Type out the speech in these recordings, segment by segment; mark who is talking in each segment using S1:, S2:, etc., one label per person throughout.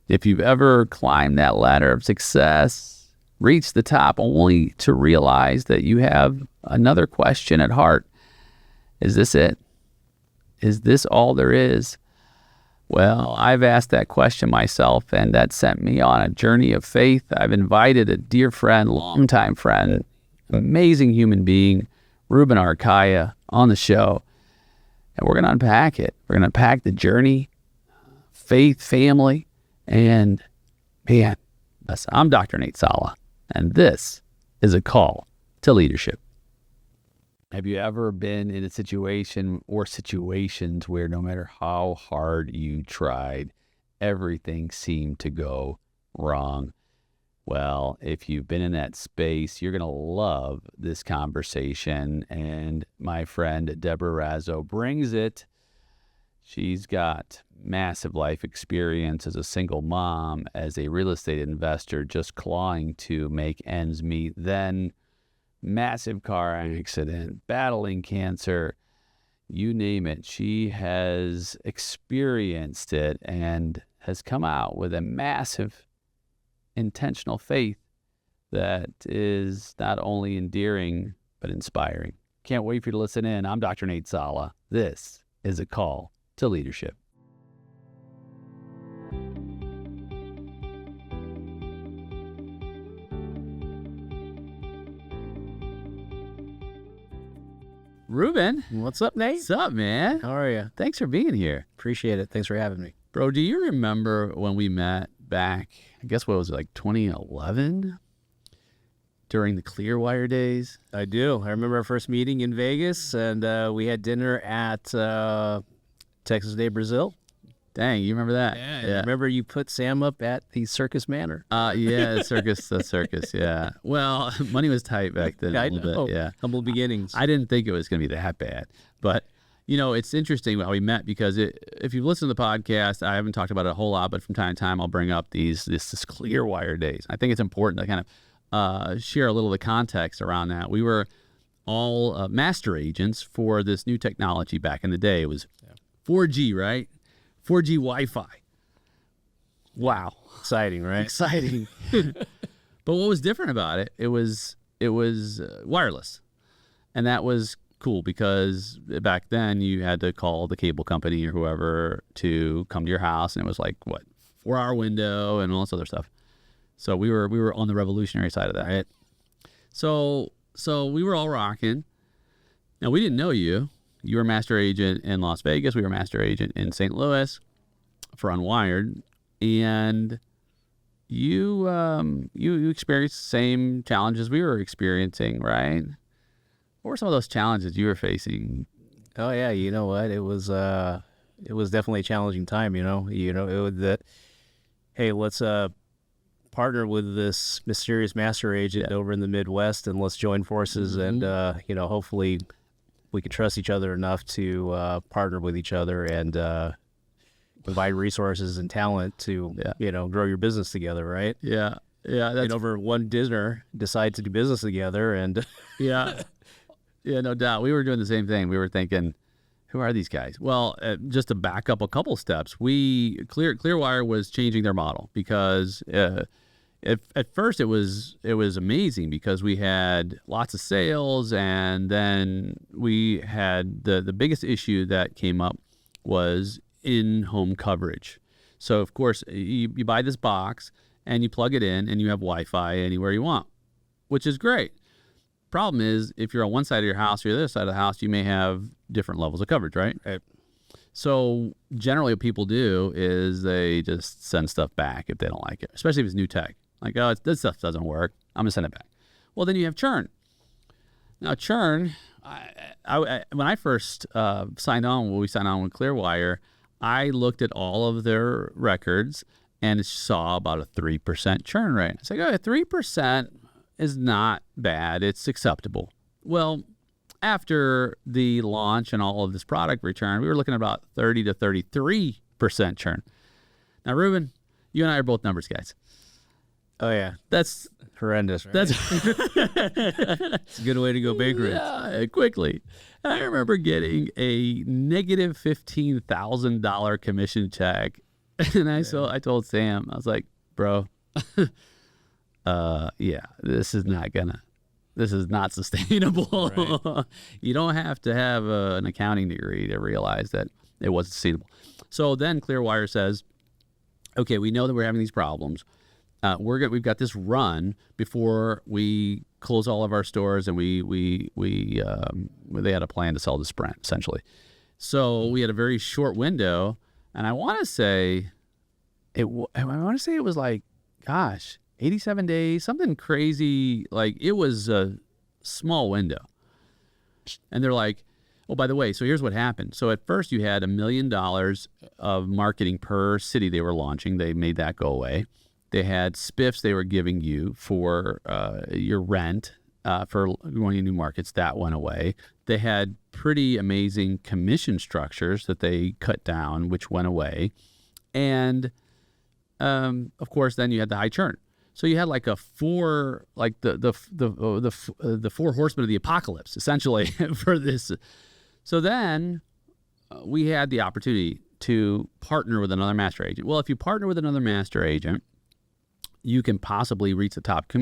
S1: If you've ever climbed that ladder of success, reached the top only to realize that you have another question at heart. Is this it? Is this all there is? Well, I've asked that question myself, and that sent me on a journey of faith. I've invited a dear friend, longtime friend, amazing human being, Reuben Arcaya, on the show. And we're going to unpack it. We're going to unpack the journey, faith, family, and man, I'm Dr. Nate Salah, and this is a call to leadership. Have you ever been in a situation or situations where no matter how hard you tried, everything seemed to go wrong? Well, if you've been in that space, you're going to love this conversation. And my friend Deborah Razzo brings it. She's got massive life experience as a single mom, as a real estate investor, just clawing to make ends meet. Then massive car accident, battling cancer, you name it. She has experienced it and has come out with a massive intentional faith that is not only endearing, but inspiring. Can't wait for you to listen in. I'm Dr. Nate Salah. This is a call to leadership. Reuben.
S2: What's up, Nate?
S1: What's up, man?
S2: How are you?
S1: Thanks for being here.
S2: Appreciate it. Thanks for having me.
S1: Bro, do you remember when we met back, I guess what was it, like 2011? During the Clearwire days?
S2: I do. I remember our first meeting in Vegas, and we had dinner at Texas Day Brazil.
S1: Dang, you remember that?
S2: Yeah. I remember you put Sam up at the Circus Manor.
S1: Yeah, the circus, yeah. Well, money was tight back then a little bit, yeah.
S2: Humble beginnings.
S1: I didn't think it was going to be that bad. But, you know, it's interesting how we met because if you've listened to the podcast, I haven't talked about it a whole lot, but from time to time I'll bring up this Clearwire days. I think it's important to kind of share a little of the context around that. We were all master agents for this new technology back in the day. It was 4G, right? 4G Wi-Fi. Wow.
S2: Exciting, right?
S1: Exciting. But what was different about it, it was wireless. And that was cool because back then you had to call the cable company or whoever to come to your house, and it was like, 4-hour window and all this other stuff. So we were on the revolutionary side of that, right? So we were all rocking. Now, we didn't know you. You were master agent in Las Vegas. We were master agent in St. Louis for Unwired. And you experienced the same challenges we were experiencing, right? What were some of those challenges you were facing?
S2: Oh, yeah. You know what? It was definitely a challenging time, it was hey, let's partner with this mysterious master agent over in the Midwest, and let's join forces and, hopefully we could trust each other enough to partner with each other and provide resources and talent to, grow your business together, right?
S1: Yeah. Yeah.
S2: And over one dinner, decide to do business together. And
S1: yeah, no doubt. We were doing the same thing. We were thinking, who are these guys? Well, just to back up a couple steps, Clearwire was changing their model because at first it was amazing because we had lots of sales, and then we had the biggest issue that came up was in-home coverage. So of course you buy this box and you plug it in and you have Wi-Fi anywhere you want, which is great. Problem is, if you're on one side of your house or the other side of the house, you may have different levels of coverage, right? So generally what people do is they just send stuff back if they don't like it, especially if it's new tech. Like, oh, this stuff doesn't work, I'm going to send it back. Well, then you have churn. Now, churn, when I first signed on with Clearwire, I looked at all of their records and saw about a 3% churn rate. I said, 3% is not bad. It's acceptable. Well, after the launch and all of this product return, we were looking at about 30 to 33% churn. Now, Reuben, you and I are both numbers guys.
S2: Oh, yeah.
S1: That's
S2: horrendous, right?
S1: It's
S2: a good way to go bankrupt.
S1: Yeah, quickly. I remember getting a negative $15,000 commission check And I told Sam, I was like, bro, yeah, this is not sustainable.
S2: Right.
S1: You don't have to have an accounting degree to realize that it wasn't sustainable. So then Clearwire says, okay, we know that we're having these problems. We've got this run before we close all of our stores, and they had a plan to sell to Sprint essentially. So we had a very short window, and I want to say it was like, gosh, 87 days, something crazy. Like, it was a small window. And they're like, oh, by the way, so here's what happened. So at first you had $1 million of marketing per city they were launching. They made that go away. They had spiffs they were giving you for your rent for going to new markets. That went away. They had pretty amazing commission structures that they cut down, which went away. And of course, then you had the high churn. So you had like the four horsemen of the apocalypse, essentially, for this. So then we had the opportunity to partner with another master agent. Well, if you partner with another master agent, you can possibly reach the top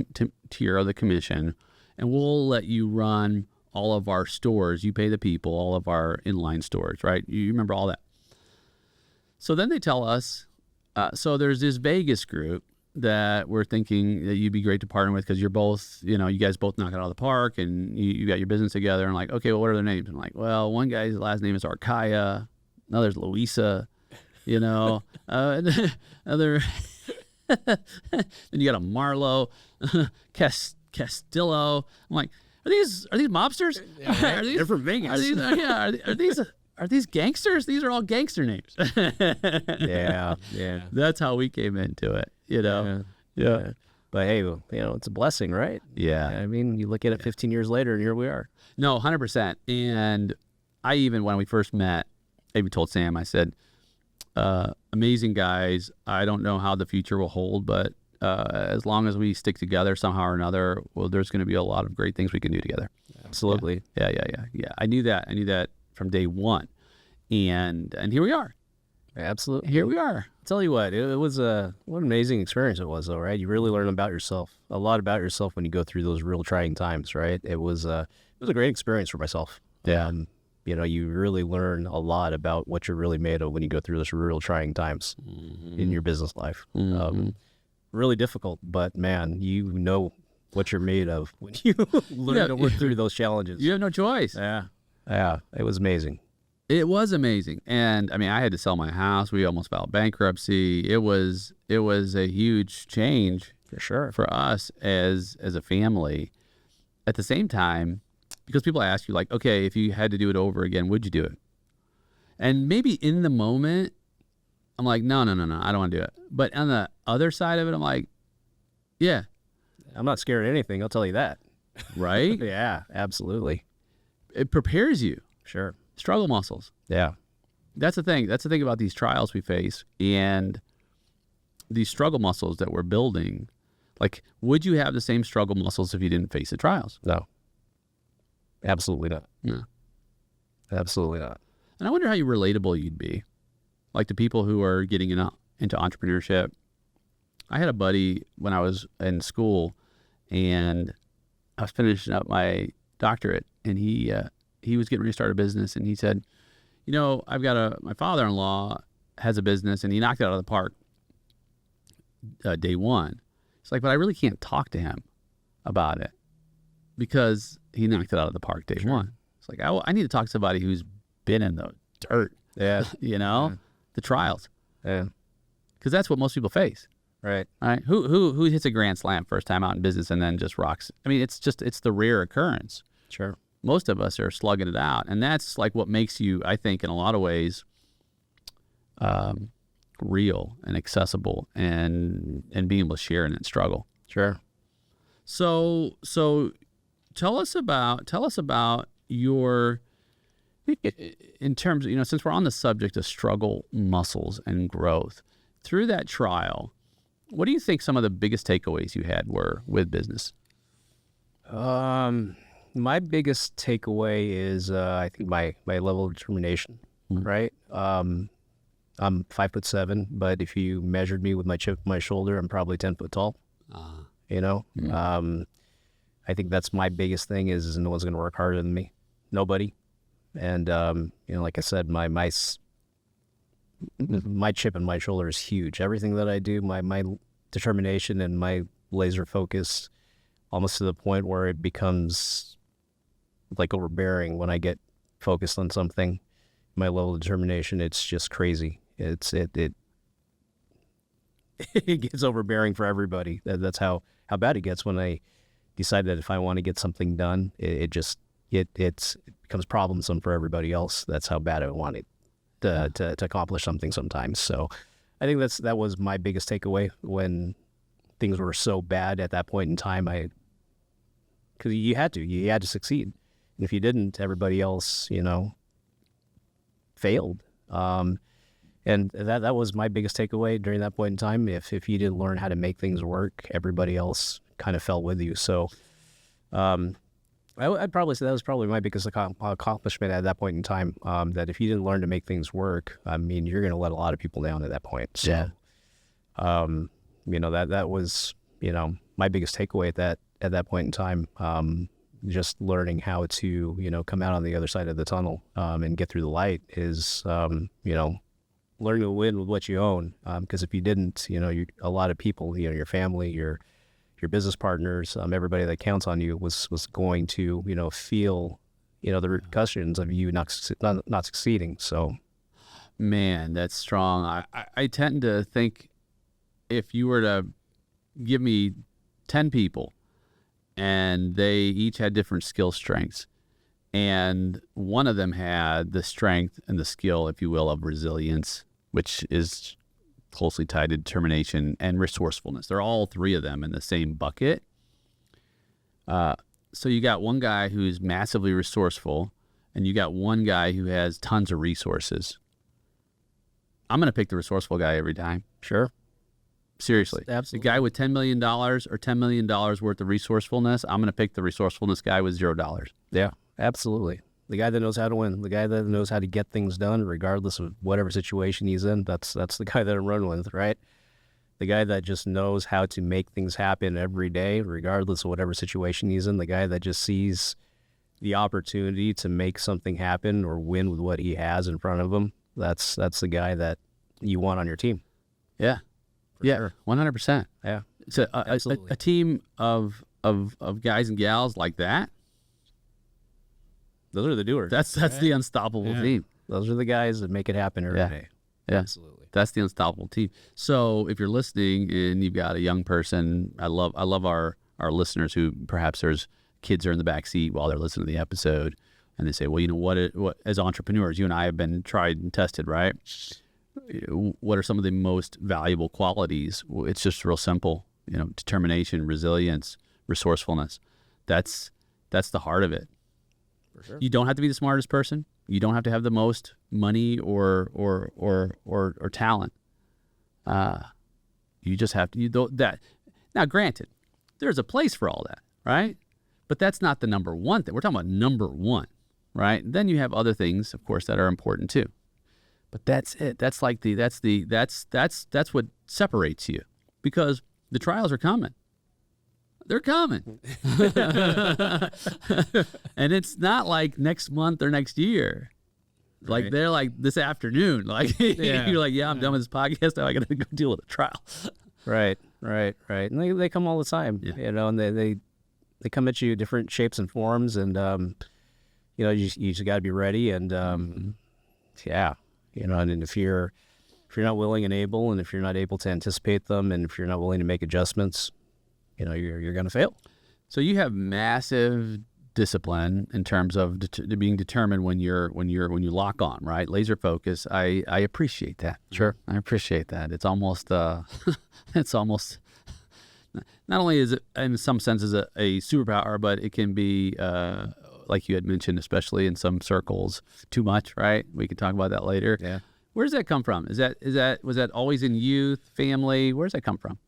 S1: tier of the commission, and we'll let you run all of our stores. You pay the people, all of our inline stores, right? You remember all that. So then they tell us, so there's this Vegas group that we're thinking that you'd be great to partner with because you're both, you guys both knock it out of the park, and you got your business together. And like, okay, well, what are their names? And like, well, one guy's last name is Arcaya, another's Louisa, other. Then you got a Marlowe, Castillo. I'm like, are these mobsters?
S2: Yeah,
S1: Are these,
S2: they're from Vegas.
S1: Are these gangsters? These are all gangster names.
S2: Yeah.
S1: That's how we came into it, Yeah.
S2: But hey, it's a blessing, right?
S1: Yeah.
S2: I mean, you look at it 15 years later, and here we are.
S1: No, 100%. And I even, when we first met, I even told Sam, I said, amazing guys. I don't know how the future will hold, but as long as we stick together somehow or another, well, there's going to be a lot of great things we can do together.
S2: Absolutely.
S1: Yeah. I knew that from day one, and here we are.
S2: Absolutely.
S1: Here we are.
S2: I'll tell you what, it was what an amazing experience it was, though, right? You really learn about yourself, a lot about yourself when you go through those real trying times, right? It was a great experience for myself.
S1: Yeah.
S2: You really learn a lot about what you're really made of when you go through those real trying times in your business life. Really difficult, but man, you know what you're made of when you learn to work through those challenges.
S1: You have no choice.
S2: Yeah, it was amazing.
S1: It was amazing. And I mean, I had to sell my house. We almost filed bankruptcy. It was a huge change
S2: For sure.
S1: for us as a family. At the same time, because people ask you, like, okay, if you had to do it over again, would you do it? And maybe in the moment, I'm like, no, I don't want to do it. But on the other side of it, I'm like, yeah.
S2: I'm not scared of anything, I'll tell you that.
S1: Right?
S2: Yeah, absolutely.
S1: It prepares you.
S2: Sure.
S1: Struggle muscles.
S2: Yeah.
S1: That's the thing. That's the thing about these trials we face and these struggle muscles that we're building. Like, would you have the same struggle muscles if you didn't face the trials?
S2: No. Absolutely not.
S1: No.
S2: Absolutely not.
S1: And I wonder how relatable you'd be, like to people who are getting into entrepreneurship. I had a buddy when I was in school, and I was finishing up my doctorate, and he was getting ready to start a business, and he said, I've got my father-in-law has a business, and he knocked it out of the park day one. It's like, but I really can't talk to him about it because he knocked it out of the park day one. It's like, I need to talk to somebody who's been in the dirt,
S2: Yeah.
S1: the trials.
S2: Yeah.
S1: Because that's what most people face.
S2: Right.
S1: All right. Who hits a grand slam first time out in business and then just rocks? I mean, it's the rare occurrence.
S2: Sure.
S1: Most of us are slugging it out. And that's like what makes you, I think, in a lot of ways, real and accessible and being able to share in that struggle.
S2: Sure.
S1: So tell us about your, in terms of, since we're on the subject of struggle muscles and growth, through that trial, what do you think some of the biggest takeaways you had were with business?
S2: My biggest takeaway is I think my level of determination, right? I'm 5'7", but if you measured me with my chip on my shoulder, I'm probably 10 foot tall. You know, I think that's my biggest thing is no one's going to work harder than me. Nobody. And, you know, like I said, my chip on my shoulder is huge. Everything that I do, my determination and my laser focus, almost to the point where it becomes like overbearing when I get focused on something. My level of determination, it's just crazy. It gets overbearing for everybody. That's how bad it gets when I decide that if I want to get something done, it becomes problemsome for everybody else. That's how bad I want it to accomplish something sometimes. So I think that was my biggest takeaway when things were so bad at that point in time. Because you had to succeed. And if you didn't, everybody else, you know, failed. And that was my biggest takeaway during that point in time. If you didn't learn how to make things work, everybody else kind of fell with you. So I'd probably say that was probably my biggest accomplishment at that point in time, that if you didn't learn to make things work, I mean, you're going to let a lot of people down at that point. So, you know, that was, you know, my biggest takeaway at that point in time. Just learning how to, you know, come out on the other side of the tunnel and get through the light is, you know, learning to win with what you own. Because if you didn't, you know, a lot of people, you know, your family, your business partners, everybody that counts on you was going to, you know, feel, you know, the repercussions of you not succeeding. So,
S1: man, that's strong. I tend to think if you were to give me 10 people and they each had different skill strengths, and one of them had the strength and the skill, if you will, of resilience, which is closely tied to determination and resourcefulness. They're all three of them in the same bucket. So you got one guy who's massively resourceful, and you got one guy who has tons of resources. I'm going to pick the resourceful guy every time.
S2: Sure.
S1: Seriously.
S2: Absolutely.
S1: The guy with $10 million or $10 million worth of resourcefulness, I'm going to pick the resourcefulness guy with $0.
S2: Yeah, absolutely. The guy that knows how to win, the guy that knows how to get things done regardless of whatever situation he's in, that's the guy that I'm running with, right? The guy that just knows how to make things happen every day regardless of whatever situation he's in, the guy that just sees the opportunity to make something happen or win with what he has in front of him, that's the guy that you want on your team.
S1: Yeah. Yeah,
S2: Sure.
S1: 100%.
S2: Yeah.
S1: So
S2: Absolutely.
S1: a team of guys and gals like that,
S2: Those are the doers.
S1: that's the unstoppable team.
S2: Those are the guys that make it happen every day.
S1: Yeah.
S2: Absolutely.
S1: That's the unstoppable team. So if you're listening and you've got a young person, I love our listeners who perhaps there's kids are in the back seat while they're listening to the episode, and they say, well, you know what as entrepreneurs, you and I have been tried and tested, right? What are some of the most valuable qualities? Well, it's just real simple, you know, determination, resilience, resourcefulness. That's the heart of it.
S2: For sure.
S1: You don't have to be the smartest person. You don't have to have the most money or talent. You just have to that. Now, granted, there's a place for all that, right? But that's not the number one thing. We're talking about number one, right? Then you have other things, of course, that are important too. But that's it. That's like that's what separates you, because the trials are coming. They're coming. And it's not like next month or next year. Like
S2: Right.
S1: they're like this afternoon. Like you're like, yeah, I'm done with this podcast. Now I got to go deal with a trial.
S2: Right. And they come all the time, you know, and they come at you different shapes and forms, and you know, you just got to be ready, and yeah, you know, and if you're not willing and able, and if you're not able to anticipate them, and if you're not willing to make adjustments, you know, you're going to fail.
S1: So you have massive discipline in terms of being determined when you lock on, right? Laser focus. I appreciate that.
S2: Sure.
S1: I appreciate that. It's almost it's almost not only is it in some senses a superpower, but it can be like you had mentioned, especially in some circles, too much, right? We can talk about that later.
S2: Yeah.
S1: Where does that come from? Was that always in youth, family? Where does that come from?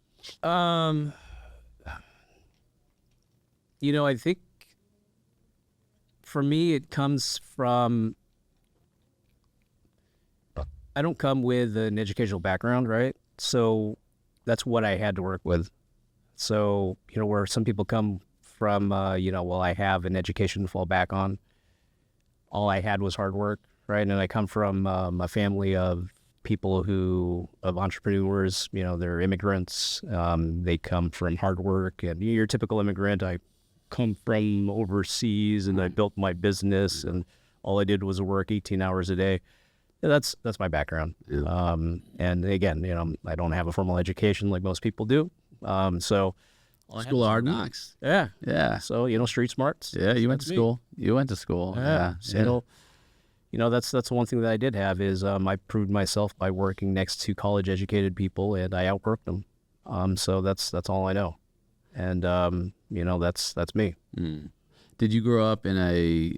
S2: You know, I think for me, it comes from I don't come with an educational background, right? So that's what I had to work with. So, where some people come from, well, I have an education to fall back on. All I had was hard work, right? And I come from a family of people of entrepreneurs, they're immigrants. They come from hard work, and your typical immigrant. I come from overseas, and I built my business, and all I did was work 18 hours a day. Yeah, that's my background.
S1: Yeah.
S2: And again, I don't have a formal education like most people do. So
S1: School of Hard Knocks.
S2: yeah.
S1: Yeah.
S2: So, street smarts.
S1: Yeah, you went
S2: That's
S1: to
S2: me.
S1: school. You went to school.
S2: Yeah. So, that's one thing that I did have is I proved myself by working next to college educated people, and I outworked them. So that's all I know. And that's me.
S1: Mm. Did you grow up in a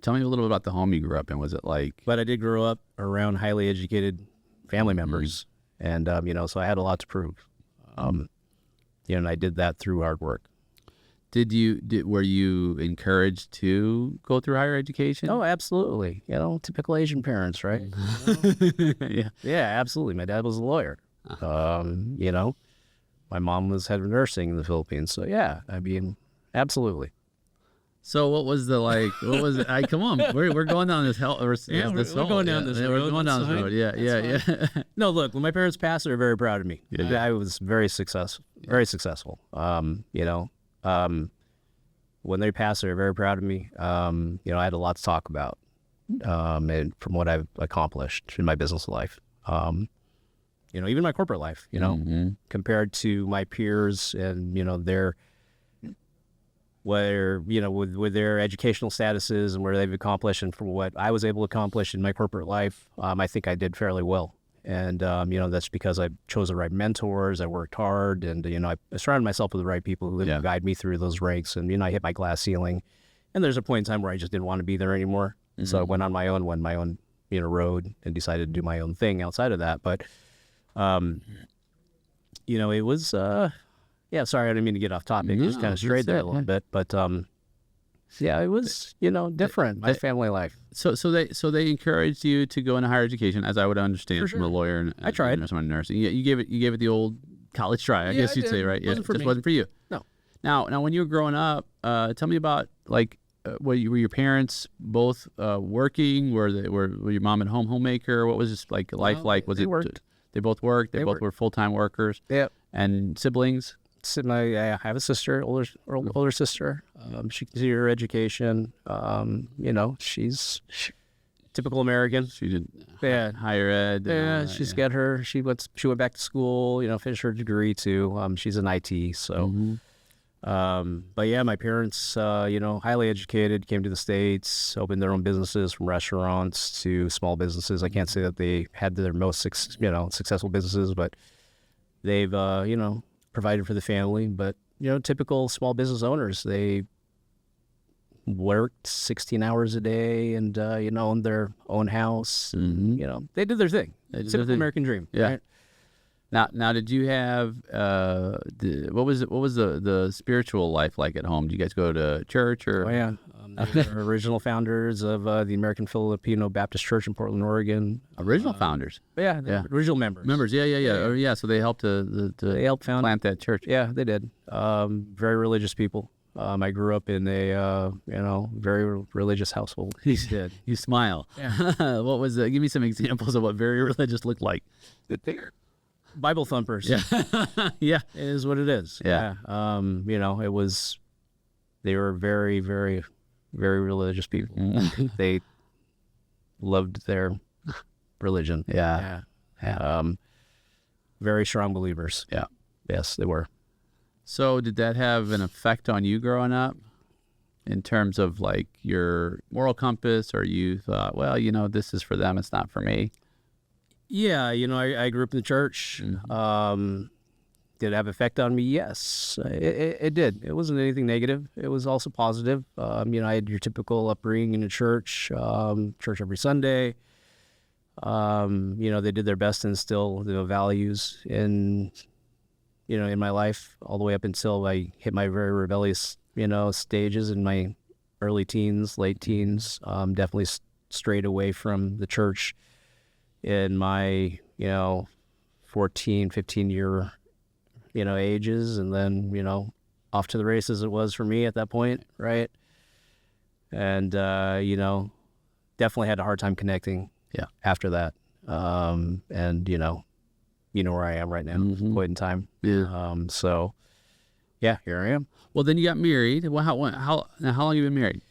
S1: tell me a little bit about the home you grew up in. Was it like
S2: But I did grow up around highly educated family members, and so I had a lot to prove. And I did that through hard work.
S1: were you encouraged to go through higher education?
S2: Oh, absolutely. Typical Asian parents, right?
S1: Yeah.
S2: Yeah, absolutely. My dad was a lawyer. My mom was head of nursing in the Philippines. So yeah, I mean, absolutely.
S1: So what was the like? What was it? Come on, we're going down this hell.
S2: Yeah, we're going down this road.
S1: We're going down this
S2: That's
S1: road.
S2: fine.
S1: Yeah.
S2: No, look, when my parents passed, they were very proud of me.
S1: Yeah.
S2: I was very successful. Very successful. When they passed, they were very proud of me. I had a lot to talk about, and from what I've accomplished in my business life. Even my corporate life. Compared to my peers and their with their educational statuses and where they've accomplished, and from what I was able to accomplish in my corporate life, I think I did fairly well. And that's because I chose the right mentors. I worked hard, and I surrounded myself with the right people who would guide me through those ranks. And I hit my glass ceiling. And there's a point in time where I just didn't want to be there anymore. So I went on my own, road, and decided to do my own thing outside of that. But it was sorry, I didn't mean to get off topic. Just kind of strayed there a little bit. But it was different. My family life.
S1: So they encouraged you to go into higher education, as I would understand from a lawyer and
S2: I tried.
S1: someone in nursing. You gave it the old college try. I guess you'd say, right?
S2: Wasn't for
S1: just
S2: me.
S1: wasn't for you.
S2: No.
S1: Now when you were growing up, tell me about were your parents both working? Were your mom and homemaker? What was this life like? Was
S2: they
S1: it
S2: worked.
S1: They both worked. They both
S2: worked.
S1: were full-time workers.
S2: Yep.
S1: And siblings.
S2: I have a sister, older sister. She continued her education. She's typical American.
S1: She did
S2: Yeah.
S1: higher ed.
S2: Yeah, she's got her. She went back to school. Finished her degree too. She's in IT. So, but yeah, my parents, highly educated, came to the States, opened their own businesses from restaurants to small businesses. I can't say that they had their most successful businesses, but they've provided for the family. But typical small business owners, they worked 16 hours a day and owned their own house. And, they did their thing. Typical American dream.
S1: Yeah.
S2: Right?
S1: Now, did you have what was the spiritual life like at home? Do you guys go to church or?
S2: Oh yeah, they were original founders of the American Filipino Baptist Church in Portland, Oregon.
S1: Original founders.
S2: Yeah, original members.
S1: Members, yeah. So they helped to
S2: They helped
S1: plant that church.
S2: Yeah, they did. Very religious people. I grew up in a very religious household.
S1: You did. You smile.
S2: Yeah.
S1: What was give me some examples of what very religious looked like?
S2: Bible thumpers.
S1: Yeah. Yeah.
S2: It is what it is.
S1: Yeah.
S2: It was. They were very, very, very religious people. They loved their religion.
S1: Yeah.
S2: Very strong believers.
S1: Yeah.
S2: Yes, they were.
S1: So did that have an effect on you growing up in terms of like your moral compass, or you thought, well, this is for them, it's not for me?
S2: Yeah, I grew up in the church. Did it have effect on me? Yes, it did. It wasn't anything negative. It was also positive. I had your typical upbringing in the church, church every Sunday. They did their best to instill values in my life all the way up until I hit my very rebellious, stages in my early teens, late teens. Definitely strayed away from the church in my, 14, 15 year, ages, and then, off to the races it was for me at that point, right? And, definitely had a hard time connecting after that. And, where I am right now, point in time.
S1: Yeah.
S2: So, yeah, here I am.
S1: Well, then you got married. Well, how long have you been married?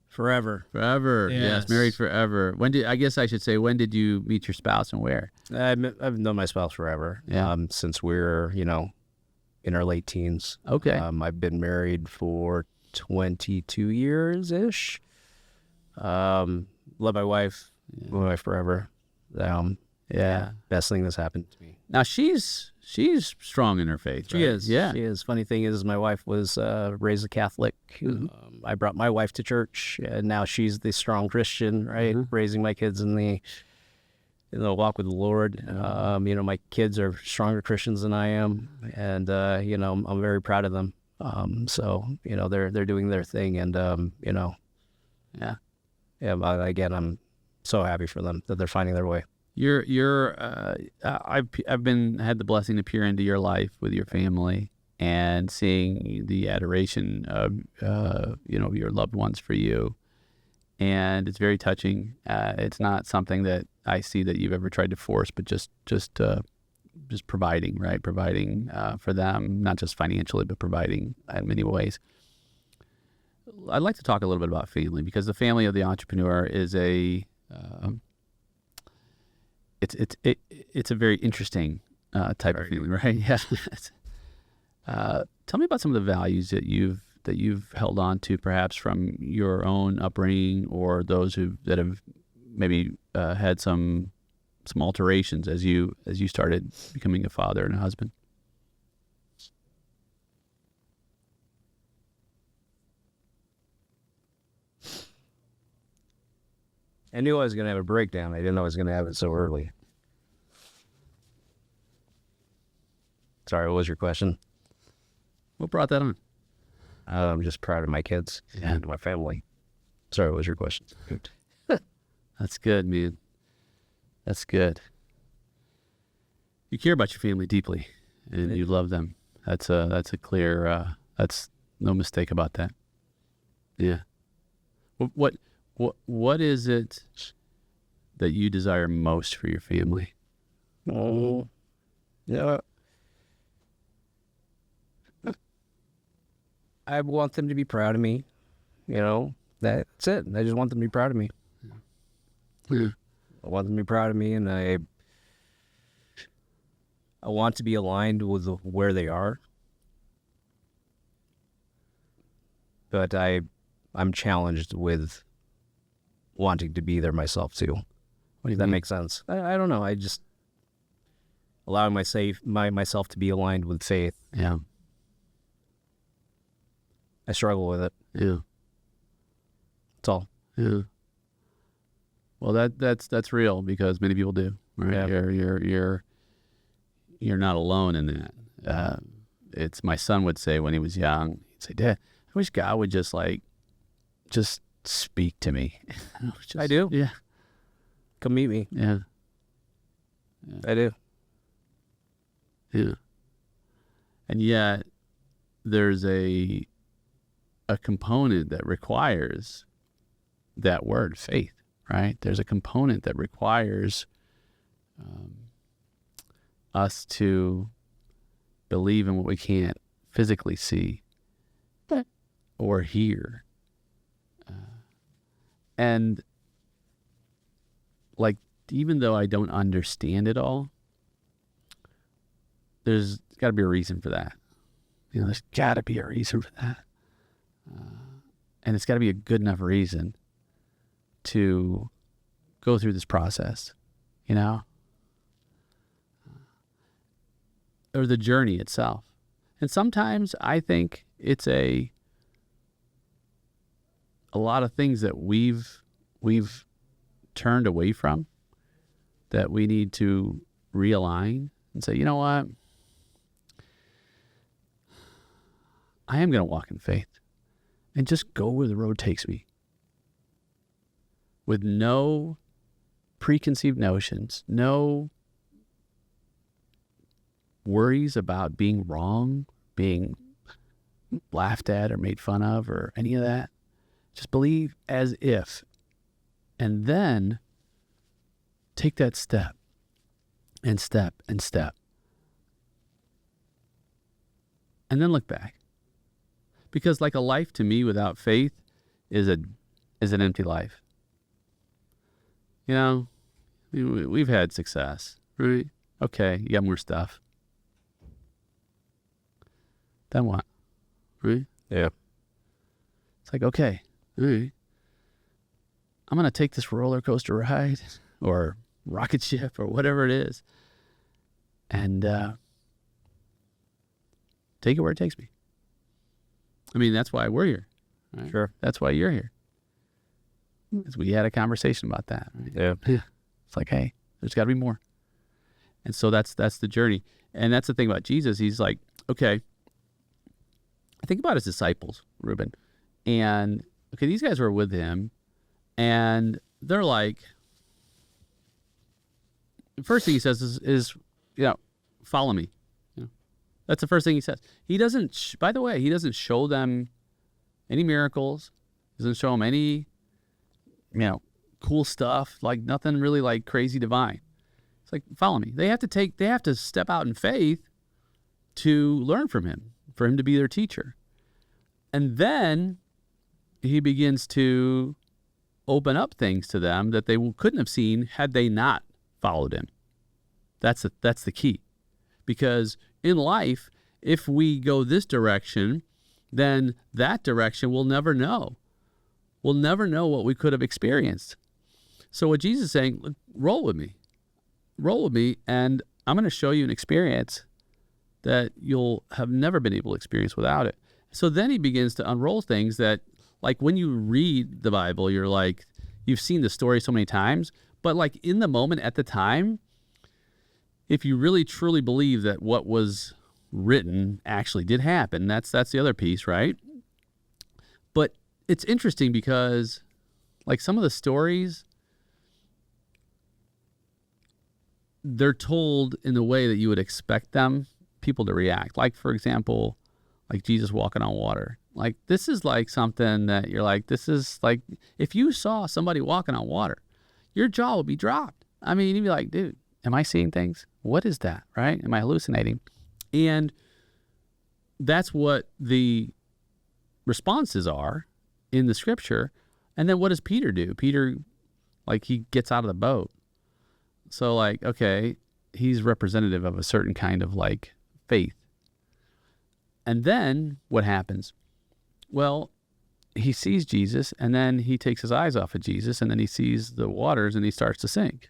S2: Forever.
S1: Forever. Yes, married forever. When did you meet your spouse and where?
S2: I've known my spouse forever.
S1: Yeah.
S2: Since we're, in our late teens.
S1: Okay.
S2: I've been married for 22 years-ish. Love my wife. Love my wife forever. Best thing that's happened to me.
S1: Now she's strong in her faith.
S2: She
S1: right?
S2: is.
S1: Yeah.
S2: She is. Funny thing is, my wife was raised a Catholic. I brought my wife to church, and now she's the strong Christian, right? Raising my kids in the walk with the Lord. My kids are stronger Christians than I am, and I'm very proud of them. So they're doing their thing, and again, I'm so happy for them that they're finding their way.
S1: I've had the blessing to peer into your life with your family and seeing the adoration of your loved ones for you, and it's very touching. It's not something that I see that you've ever tried to force, but just providing, right? Providing for them, not just financially, but providing in many ways. I'd like to talk a little bit about family, because the family of the entrepreneur is it's a very interesting type of family, right? Yeah. Tell me about some of the values that you've held on to, perhaps from your own upbringing, or those that have maybe had some alterations as you started becoming a father and a husband.
S2: I knew I was going to have a breakdown. I didn't know I was going to have it so early. Sorry, what was your question?
S1: What brought that on?
S2: I'm just proud of my kids and my family. Sorry, what was your question?
S1: That's good, man. That's good. You care about your family deeply, and you love them. That's a clear. That's no mistake about that. Yeah. What is it that you desire most for your family?
S2: Oh, yeah. I want them to be proud of me. That's it. I just want them to be proud of me.
S1: Yeah.
S2: I want them to be proud of me, and I want to be aligned with where they are. But I'm challenged with wanting to be there myself too.
S1: What do you
S2: Does that
S1: mean?
S2: make sense? I don't know. I just allowing myself to be aligned with faith.
S1: Yeah.
S2: I struggle with it.
S1: Yeah.
S2: That's all.
S1: Yeah. Well, that's real, because many people do. Right?
S2: Yeah.
S1: You're not alone in that. It's my son would say when he was young. He'd say, "Dad, I wish God would just speak to me."
S2: I do.
S1: Yeah.
S2: Come meet me.
S1: Yeah.
S2: I do.
S1: Yeah. And yet, there's a component that requires that word, faith, right? There's a component that requires us to believe in what we can't physically see or hear. And even though I don't understand it all, there's got to be a reason for that. There's got to be a reason for that. And it's got to be a good enough reason to go through this process, or the journey itself. And sometimes I think it's a lot of things that we've turned away from, that we need to realign and say, you know what? I am going to walk in faith and just go where the road takes me, with no preconceived notions, no worries about being wrong, being laughed at or made fun of or any of that. Just believe as if. And then take that step and step and step. And then look back. Because like a life to me without faith is an empty life. You know, we've had success, right? Okay, you got more stuff. Then what? Right?
S2: Yeah.
S1: It's like, okay, right, I'm going to take this roller coaster ride or rocket ship or whatever it is and take it where it takes me. I mean, that's why we're here. Right?
S2: Sure.
S1: That's why you're here. Because we had a conversation about that. Right?
S2: Yeah.
S1: It's like, hey, there's got to be more. And so that's the journey. And that's the thing about Jesus. He's like, okay, think about his disciples, Reuben. And, okay, these guys were with him. And they're like, the first thing he says is follow me. That's the first thing he says. He doesn't, by the way, he doesn't show them any miracles. He doesn't show them any, cool stuff, like nothing really like crazy divine. It's like, follow me. They have to step out in faith to learn from him, for him to be their teacher. And then he begins to open up things to them that they couldn't have seen had they not followed him. That's the key. Because in life, if we go this direction, then that direction we'll never know. We'll never know what we could have experienced. So what Jesus is saying, look, roll with me, and I'm going to show you an experience that you'll have never been able to experience without it. So then he begins to unroll things that, like when you read the Bible, you're like, you've seen the story so many times, but like in the moment at the time, if you really truly believe that what was written actually did happen, that's the other piece, right? But it's interesting because like some of the stories, they're told in the way that you would expect people to react. Like, for example, like Jesus walking on water. Like, this is like something that you're like, this is like, if you saw somebody walking on water, your jaw would be dropped. I mean, you'd be like, dude, am I seeing things? What is that, right? Am I hallucinating? And that's what the responses are in the scripture. And then what does Peter do? Peter, like, he gets out of the boat. So, like, okay, he's representative of a certain kind of, like, faith. And then what happens? Well, he sees Jesus, and then he takes his eyes off of Jesus, and then he sees the waters, and he starts to sink.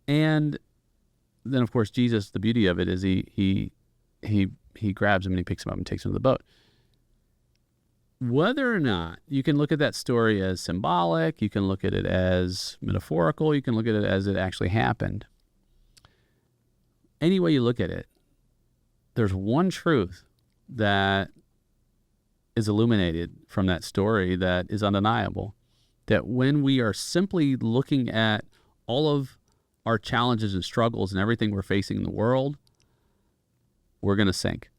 S1: And then, of course, Jesus, the beauty of it is he grabs him and he picks him up and takes him to the boat. Whether or not you can look at that story as symbolic, you can look at it as metaphorical, you can look at it as it actually happened. Any way you look at it, there's one truth that is illuminated from that story that is undeniable. That when we are simply looking at all of our challenges and struggles and everything we're facing in the world, we're going to sink.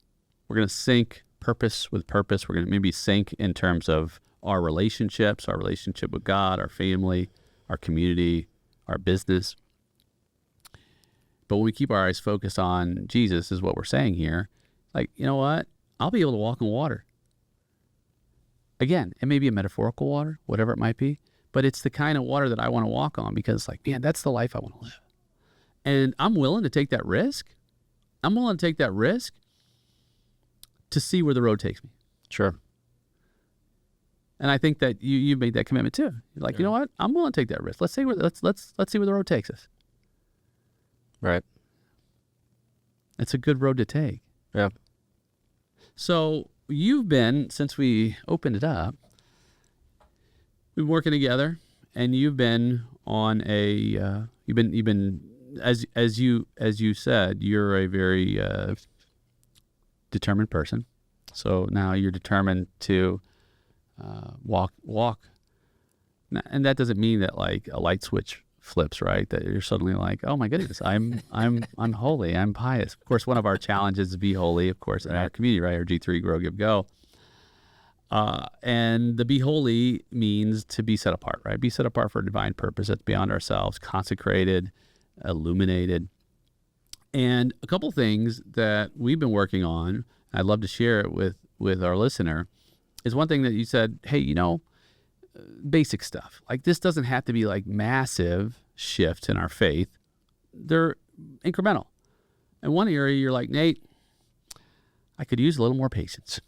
S1: We're going to sink purpose with purpose. We're going to maybe sink in terms of our relationships, our relationship with God, our family, our community, our business. But when we keep our eyes focused on Jesus, is what we're saying here. Like, you know what? I'll be able to walk on water. Again, it may be a metaphorical water, whatever it might be, but it's the kind of water that I want to walk on because, like, man, that's the life I want to live. And I'm willing to take that risk. I'm willing to take that risk to see where the road takes me.
S2: Sure.
S1: And I think that you made that commitment too. You're like, You know what? I'm willing to take that risk. Let's see where the road takes us.
S2: Right.
S1: It's a good road to take.
S2: Yeah.
S1: So you've been, since we opened it up, we've been working together, and you've been on a you've been as you said, you're a very determined person. So now you're determined to walk, and that doesn't mean that like a light switch flips, right? That you're suddenly like, oh my goodness, I'm holy, I'm pious. Of course, one of our challenges is to be holy, of course, in our community, right? Our G3 Grow Give Go. And the be holy means to be set apart, right? Be set apart for a divine purpose that's beyond ourselves, consecrated, illuminated. And a couple things that we've been working on, I'd love to share it with our listener, is one thing that you said, hey, basic stuff. Like this doesn't have to be like massive shifts in our faith. They're incremental. And one area you're like, Nate, I could use a little more patience.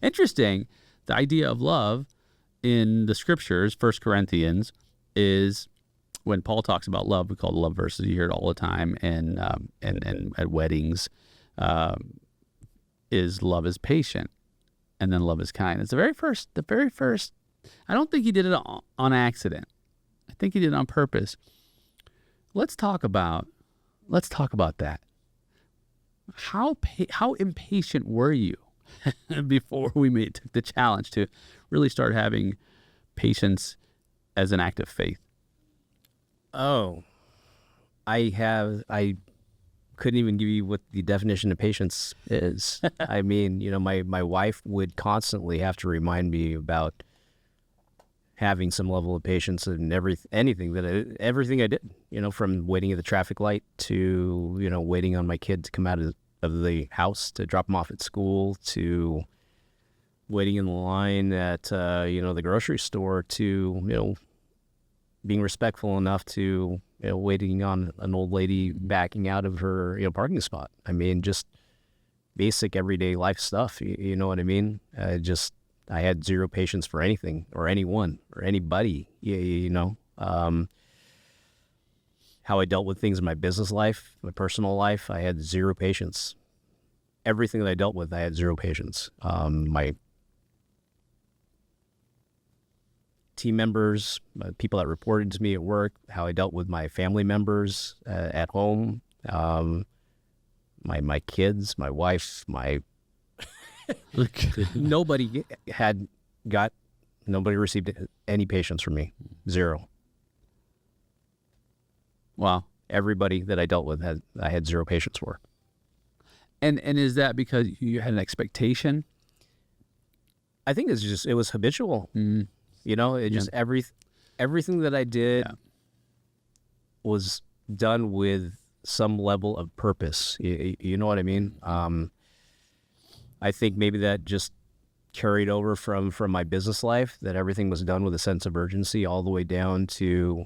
S1: Interesting. The idea of love in the scriptures, 1 Corinthians, is when Paul talks about love, we call the love verses. You hear it all the time, and at weddings, is love is patient, and then love is kind. It's the very first. I don't think he did it on accident. I think he did it on purpose. Let's talk about that. How impatient were you before we took the challenge to really start having patience as an act of faith?
S2: Oh, I couldn't even give you what the definition of patience is. I mean, my wife would constantly have to remind me about having some level of patience in everything I did, from waiting at the traffic light to, waiting on my kid to come out of the house to drop him off at school, to waiting in the line at, the grocery store, to, being respectful enough to, waiting on an old lady backing out of her, parking spot. I mean, just basic everyday life stuff. You know what I mean? I had zero patience for anything or anyone or anybody, how I dealt with things in my business life, my personal life, I had zero patience. Everything that I dealt with, I had zero patience. My team members, people that reported to me at work, how I dealt with my family members at home, my kids, my wife, nobody received any patience from me. Zero.
S1: Wow.
S2: Everybody that I dealt with I had zero patience for.
S1: And is that because you had an expectation?
S2: I think it was habitual. Mm. Just everything that I did was done with some level of purpose. You know what I mean? I think maybe that just carried over from my business life, that everything was done with a sense of urgency, all the way down to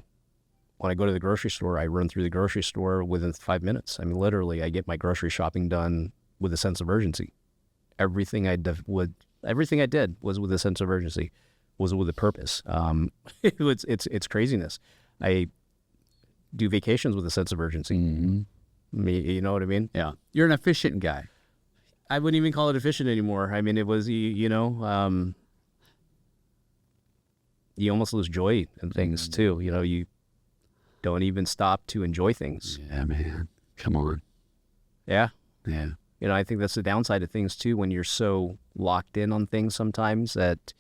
S2: when I go to the grocery store, I run through the grocery store within 5 minutes. I mean, literally, I get my grocery shopping done with a sense of urgency. Everything I did was with a sense of urgency, was with a purpose. It's craziness. I do vacations with a sense of urgency. Mm-hmm. You know what I mean?
S1: Yeah. You're an efficient guy.
S2: I wouldn't even call it efficient anymore. I mean, it was, you almost lose joy in things too. You don't even stop to enjoy things.
S1: Yeah, man. Come on.
S2: Yeah.
S1: Yeah.
S2: I think that's the downside of things too, when you're so locked in on things sometimes that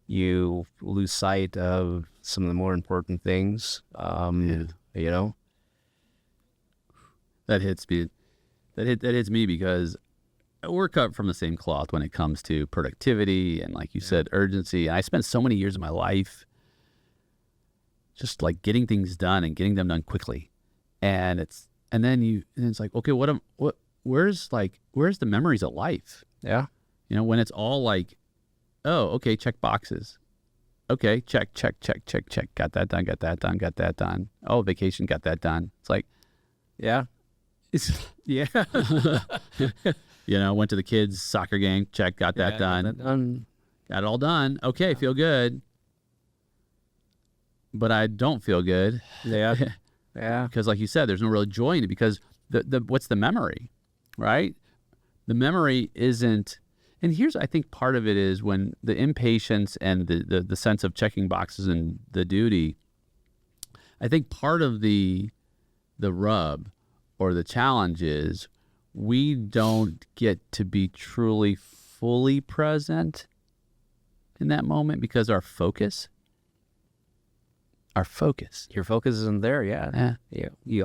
S2: you lose sight of some of the more important things. That
S1: hits me. That hits me because we're cut from the same cloth when it comes to productivity and, like you said, urgency. I spent so many years of my life just like getting things done and getting them done quickly, and it's like, okay, where's the memories of life?
S2: Yeah.
S1: When it's all like, oh, okay, check boxes. Okay, check. Got that done. Oh, vacation, got that done. It's like,
S2: yeah.
S1: Yeah. Went to the kids' soccer game. Check, got that done. Got it all done. Okay, feel good. But I don't feel good.
S2: Yeah. Yeah.
S1: Because like you said, there's no real joy in it, because what's the memory, right? The memory isn't, and here's, I think part of it is when the impatience and the sense of checking boxes and the duty, I think part of the rub or the challenge is we don't get to be truly fully present in that moment because our focus our focus.
S2: Your focus isn't there. Yeah.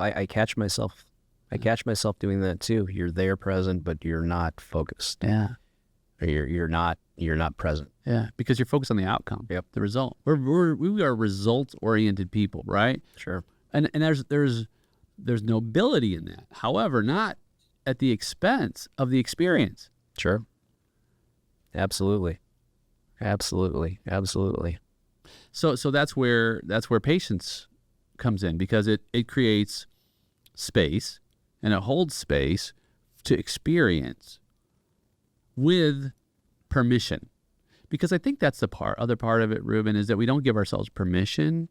S2: I catch myself. I catch myself doing that too. You're there present, but you're not focused.
S1: Yeah.
S2: Or you're not present.
S1: Yeah. Because you're focused on the outcome.
S2: Yep.
S1: The result. We are results oriented people, right?
S2: Sure.
S1: And there's nobility in that. However, not at the expense of the experience.
S2: Sure. Absolutely.
S1: So that's where patience comes in, because it creates space, and it holds space to experience with permission. Because I think that's the other part of it, Reuben, is that we don't give ourselves permission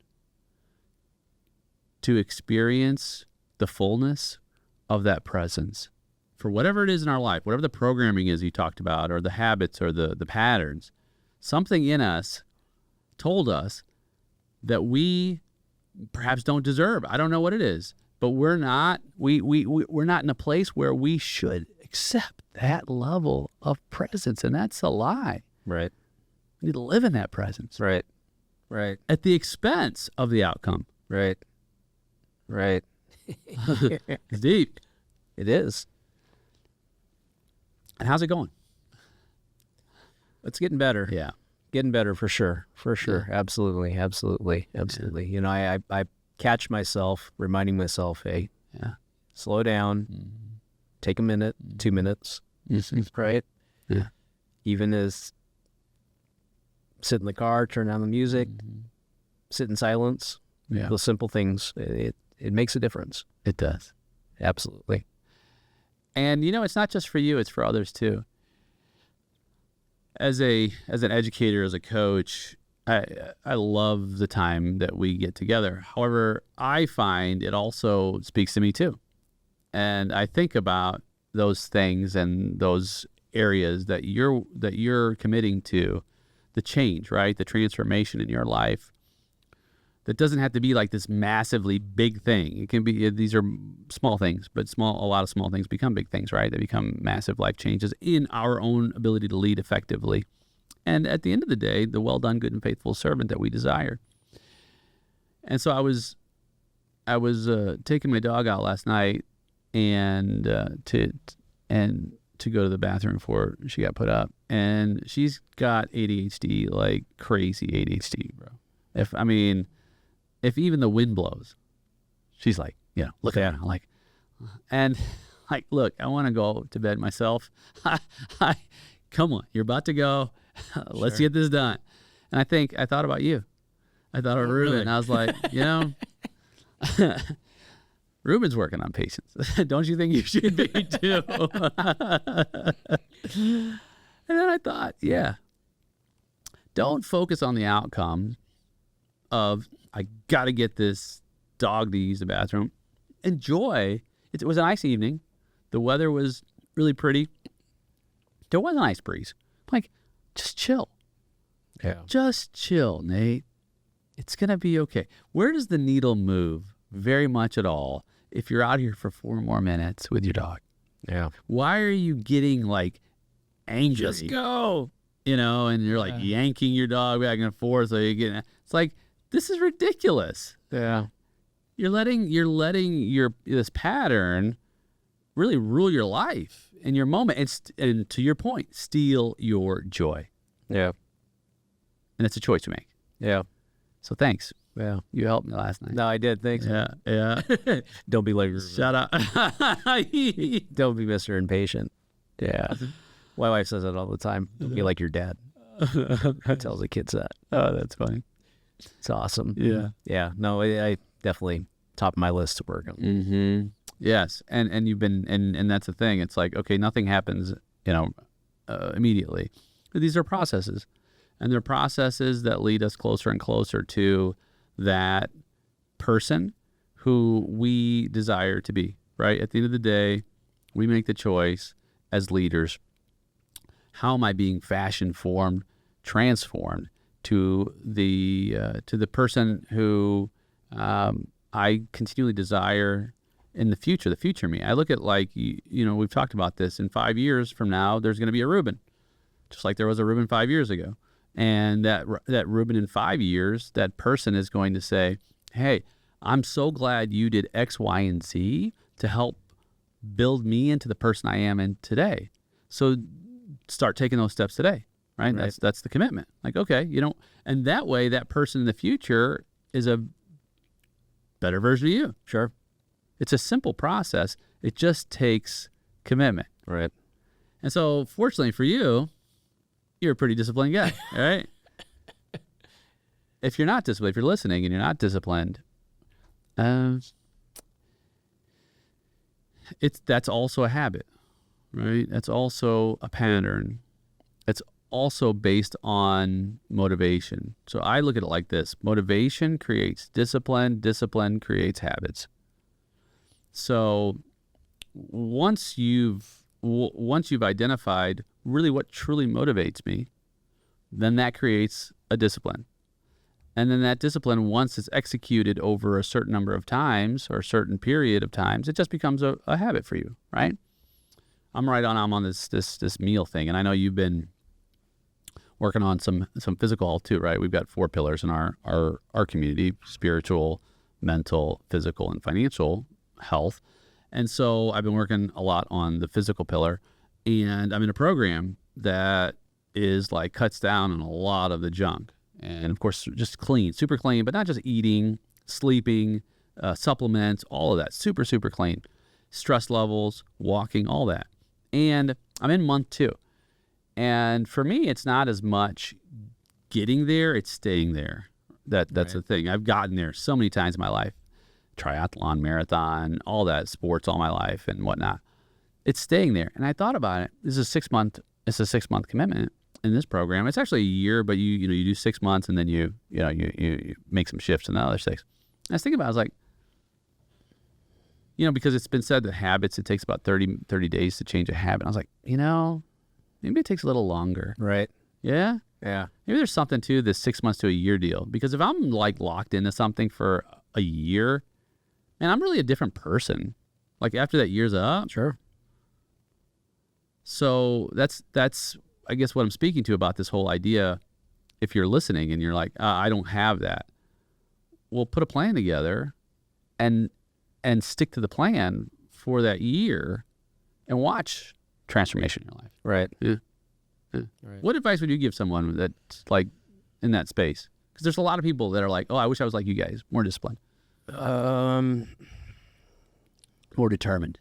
S1: to experience the fullness of that presence for whatever it is in our life, whatever the programming is you talked about, or the habits, or the patterns. Something in us told us that we perhaps don't deserve. I don't know what it is, but we're not in a place where we should accept that level of presence, and that's a lie.
S2: Right.
S1: We need to live in that presence.
S2: Right.
S1: At the expense of the outcome.
S2: Right.
S1: It's deep.
S2: It is.
S1: And how's it going?
S2: It's getting better.
S1: Yeah.
S2: Getting better for sure.
S1: Yeah.
S2: Absolutely.
S1: Yeah.
S2: You know, I catch myself reminding myself, hey, slow down, take a minute, 2 minutes, right?
S1: Yeah.
S2: Even as sit in the car, turn down the music, sit in silence.
S1: Yeah.
S2: Those simple things, it makes a difference.
S1: It does.
S2: Absolutely.
S1: And it's not just for you, it's for others too. As an educator, as a coach, I love the time that we get together. However, I find it also speaks to me too. And I think about those things and those areas that you're committing to, the change, right? The transformation in your life. That doesn't have to be like this massively big thing. It can be, these are small things, but a lot of small things become big things, right? They become massive life changes in our own ability to lead effectively. And at the end of the day, the well done, good and faithful servant that we desire. And so I was taking my dog out last night and to go to the bathroom before she got put up. And she's got ADHD, like crazy ADHD, bro. If even the wind blows, she's like, look at her. Look, I want to go to bed myself. Come on, you're about to go. Let's get this done. And I thought about you. I thought of Reuben. Really? I was like, Reuben's working on patience. Don't you think you should be too? And then I thought, don't focus on the outcome of, I got to get this dog to use the bathroom. Enjoy. It was a nice evening. The weather was really pretty. There was a nice breeze. Just chill.
S2: Yeah.
S1: Just chill, Nate. It's going to be okay. Where does the needle move? Very much at all. If you're out here for 4 more minutes with your dog.
S2: Yeah.
S1: Why are you getting angry?
S2: Just go.
S1: And you're yanking your dog back and forth. So it's like, this is ridiculous.
S2: Yeah.
S1: You're letting this pattern really rule your life and your moment. And to your point, steal your joy.
S2: Yeah.
S1: And it's a choice to make.
S2: Yeah.
S1: So thanks.
S2: Yeah.
S1: You helped me last night.
S2: No, I did. Thanks.
S1: Yeah.
S2: Don't be like,
S1: shut up.
S2: Don't be Mr. Impatient. Yeah. My wife says that all the time. Don't be like your dad. Tells the kids that.
S1: Oh, that's funny.
S2: It's awesome.
S1: Yeah.
S2: Yeah. No, I definitely top of my list to work on.
S1: Mm-hmm. Yes. And you've been, and that's the thing. It's like, okay, nothing happens, immediately. These are processes, and they're processes that lead us closer and closer to that person who we desire to be, right? At the end of the day, we make the choice as leaders. How am I being fashioned, formed, transformed to the person who I continually desire in the future me? I look at we've talked about this. In 5 years from now, there's going to be a Reuben, just like there was a Reuben 5 years ago. And that Reuben in 5 years, that person is going to say, hey, I'm so glad you did X, Y, and Z to help build me into the person I am in today. So start taking those steps today, right? That's the commitment. Like, okay, and that way that person in the future is a better version of you.
S2: Sure.
S1: It's a simple process. It just takes commitment.
S2: Right.
S1: And so fortunately for you, you're a pretty disciplined guy, right? If you're not disciplined, if you're listening and you're not disciplined, that's also a habit, right? That's also a pattern. It's also based on motivation. So I look at it like this: motivation creates discipline, discipline creates habits. So once you've identified really what truly motivates me, then that creates a discipline. And then that discipline, once it's executed over a certain number of times or a certain period of times, it just becomes a habit for you, right? I'm on this meal thing, and I know you've been working on some physical health too, right? We've got 4 pillars in our community: spiritual, mental, physical, and financial health. And so I've been working a lot on the physical pillar, and I'm in a program that is like cuts down on a lot of the junk. And of course, just clean, super clean, but not just eating, sleeping, supplements, all of that, super, super clean. Stress levels, walking, all that. And I'm in month 2. And for me, it's not as much getting there, it's staying there. That's
S2: Right.
S1: the thing. I've gotten there so many times in my life. Triathlon, marathon, all that, sports all my life and whatnot. It's staying there. And I thought about it. It's a 6-month commitment in this program. It's actually a year, but you do 6 months and then you make some shifts in the other 6. I was thinking about it, I was like, because it's been said that habits, it takes about 30 days to change a habit. I was like, maybe it takes a little longer.
S2: Right.
S1: Yeah?
S2: Yeah.
S1: Maybe there's something to this 6 months to a year deal. Because if I'm like locked into something for a year, man, I'm really a different person. Like after that year's up.
S2: Sure.
S1: So that's I guess what I'm speaking to about this whole idea. If you're listening and you're like, I don't have that, well, put a plan together and stick to the plan for that year and watch transformation in your life.
S2: Right.
S1: Yeah.
S2: Right.
S1: What advice would you give someone that's like in that space? Because there's a lot of people that are like, oh, I wish I was like you guys, more disciplined. More determined.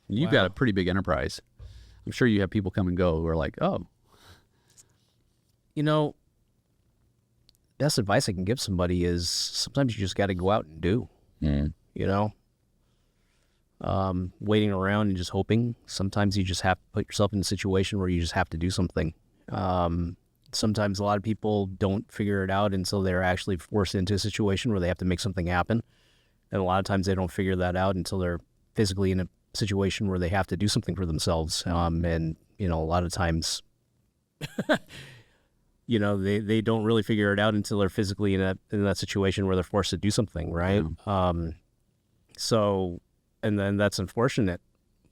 S1: You've got a pretty big enterprise. I'm sure you have people come and go who are like, oh.
S2: Best advice I can give somebody is sometimes you just got to go out and do.
S1: Mm.
S2: Waiting around and just hoping. Sometimes you just have to put yourself in a situation where you just have to do something. Sometimes a lot of people don't figure it out until they're actually forced into a situation where they have to make something happen. And a lot of times they don't figure that out until they're physically in a situation where they have to do something for themselves. And a lot of times, they don't really figure it out until they're physically in that situation where they're forced to do something, right?
S1: Yeah.
S2: And then that's unfortunate,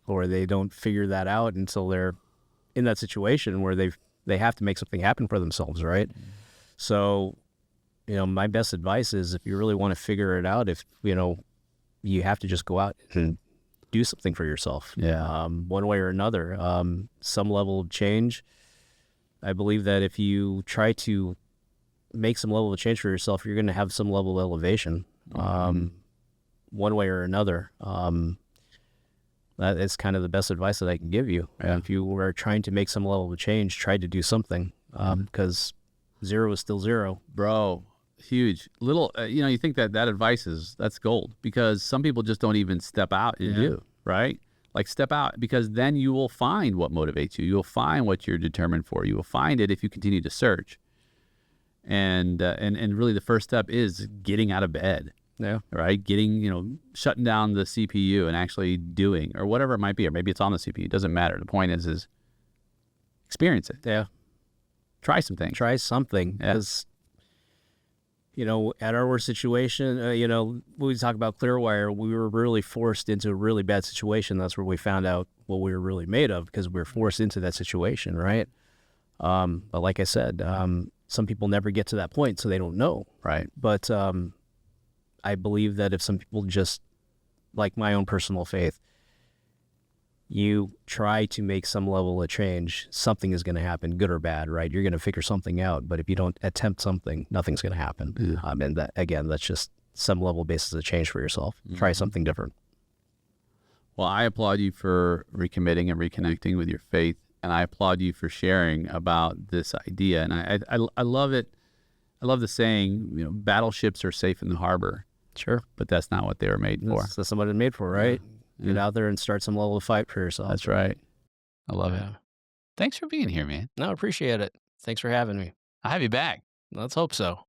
S2: or they don't figure that out until they're in that situation where they have to make something happen for themselves, right? Mm-hmm. So, my best advice is if you really want to figure it out, you have to just go out and do something for yourself.
S1: Yeah.
S2: One way or another, some level of change. I believe that if you try to make some level of change for yourself, you're going to have some level of elevation.
S1: Mm-hmm.
S2: One way or another. That is kind of the best advice that I can give you.
S1: Yeah.
S2: If you are trying to make some level of change, try to do something, because 0 is still 0.
S1: Bro, huge. Little, you think that advice that's gold, because some people just don't even step out and do, right? Like step out, because then you will find what motivates you. You'll find what you're determined for. You will find it if you continue to search. And really the first step is getting out of bed.
S2: Yeah.
S1: Right. Getting, shutting down the CPU and actually doing, or whatever it might be, or maybe it's on the CPU. It doesn't matter. The point is experience it.
S2: Yeah.
S1: Try some things.
S2: Try something. Because, at our worst situation, when we talk about Clearwire, we were really forced into a really bad situation. That's where we found out what we were really made of, because we were forced into that situation, right? But like I said, some people never get to that point, so they don't know.
S1: Right.
S2: But I believe that if some people just, like my own personal faith, you try to make some level of change, something is going to happen, good or bad, right? You're going to figure something out. But if you don't attempt something, nothing's going to happen.
S1: Yeah.
S2: And that, again, that's just some level basis of change for yourself. Try something different.
S1: Well, I applaud you for recommitting and reconnecting with your faith, and I applaud you for sharing about this idea. And I love it. I love the saying, battleships are safe in the harbor.
S2: Sure.
S1: But that's not what they were made for.
S2: That's what it's made for, right?
S1: Yeah.
S2: Get out there and start some level of fight for yourself.
S1: That's right. I love it.
S2: Yeah.
S1: Thanks for being here, man.
S2: No, I appreciate it. Thanks for having me.
S1: I'll have you back.
S2: Let's hope so.